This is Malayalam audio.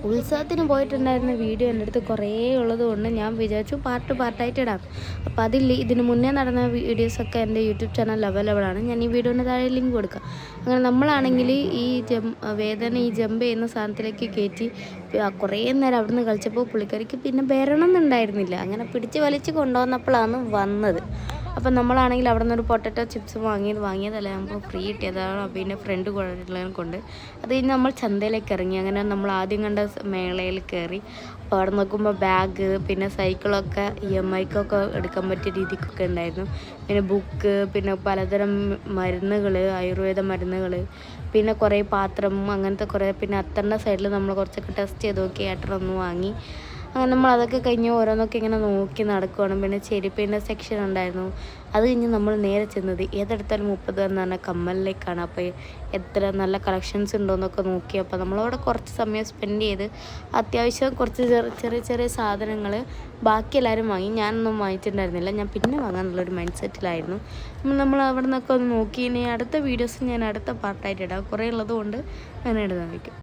ഉത്സവത്തിന് പോയിട്ടുണ്ടായിരുന്ന വീഡിയോ എൻ്റെ അടുത്ത് കുറേ ഉള്ളത് കൊണ്ട് ഞാൻ വിചാരിച്ചു പാർട്ടായിട്ട് ഇടാം. അപ്പോൾ ഇതിന് മുന്നേ നടന്ന വീഡിയോസൊക്കെ എൻ്റെ യൂട്യൂബ് ചാനൽ അവൈലബിളാണ്. ഞാൻ ഈ വീഡിയോൻ്റെ താഴെ ലിങ്ക് കൊടുക്കാം. അങ്ങനെ നമ്മളാണെങ്കിൽ ഈ ജമ്പ് ചെയ്യുന്ന സാധനത്തിലേക്ക് കയറ്റി കുറേ നേരം അവിടെ നിന്ന് കളിച്ചപ്പോൾ പുള്ളിക്കാരിക്ക് പിന്നെ വരണമെന്നുണ്ടായിരുന്നില്ല. അങ്ങനെ പിടിച്ച് വലിച്ച് കൊണ്ടുവന്നപ്പോഴാണ് വന്നത്. അപ്പം നമ്മളാണെങ്കിൽ അവിടെ നിന്നൊരു പൊട്ടറ്റോ ചിപ്സ് വാങ്ങിയതല്ല, നമ്മൾ ഫ്രീ കിട്ടിയതാണ്. അപ്പോൾ പിന്നെ ഫ്രണ്ട് കൊണ്ട് അത് കഴിഞ്ഞ് നമ്മൾ ചന്തയിലേക്ക് ഇറങ്ങി. അങ്ങനെ നമ്മൾ ആദ്യം കണ്ട മേളയിൽ കയറി. അപ്പോൾ അവിടെ നോക്കുമ്പോൾ ബാഗ്, പിന്നെ സൈക്കിളൊക്കെ EMIക്കൊക്കെ എടുക്കാൻ പറ്റിയ രീതിക്കൊക്കെ ഉണ്ടായിരുന്നു. പിന്നെ ബുക്ക്, പിന്നെ പലതരം മരുന്നുകൾ, ആയുർവേദ മരുന്നുകൾ, പിന്നെ കുറേ പാത്രം, അങ്ങനത്തെ കുറേ, പിന്നെ അത്തറിൻ്റെ സൈഡിൽ നമ്മൾ കുറച്ചൊക്കെ ടെസ്റ്റ് ചെയ്ത് നോക്കി. ഏട്ടനൊന്ന് വാങ്ങി. അങ്ങനെ നമ്മൾ അതൊക്കെ കഴിഞ്ഞ് ഓരോന്നൊക്കെ ഇങ്ങനെ നോക്കി നടക്കുകയാണ്. പിന്നെ ചെരുപ്പിൻ്റെ സെക്ഷൻ ഉണ്ടായിരുന്നു. അത് കഴിഞ്ഞ് നമ്മൾ നേരെ ചെന്നത് ഏതെടുത്താലും 30 എന്ന് പറഞ്ഞ കമ്മലിലേക്കാണ്. അപ്പോൾ എത്ര നല്ല കളക്ഷൻസ് ഉണ്ടോയെന്നൊക്കെ നോക്കി. അപ്പോൾ നമ്മളവിടെ കുറച്ച് സമയം സ്പെൻഡ് ചെയ്ത് അത്യാവശ്യം കുറച്ച് ചെറിയ സാധനങ്ങൾ ബാക്കി എല്ലാവരും വാങ്ങി. ഞാനൊന്നും വാങ്ങിച്ചിട്ടുണ്ടായിരുന്നില്ല. ഞാൻ പിന്നെ വാങ്ങാനുള്ളൊരു മൈൻഡ് സെറ്റിലായിരുന്നു. നമ്മൾ അവിടെ നിന്നൊക്കെ ഒന്ന് നോക്കി. ഇനി അടുത്ത വീഡിയോസ് ഞാൻ അടുത്ത പാർട്ടായിട്ട് ഇടാം. കുറേ ഉള്ളത് കൊണ്ട് ഞാൻ ഇടുന്നതായിരിക്കും.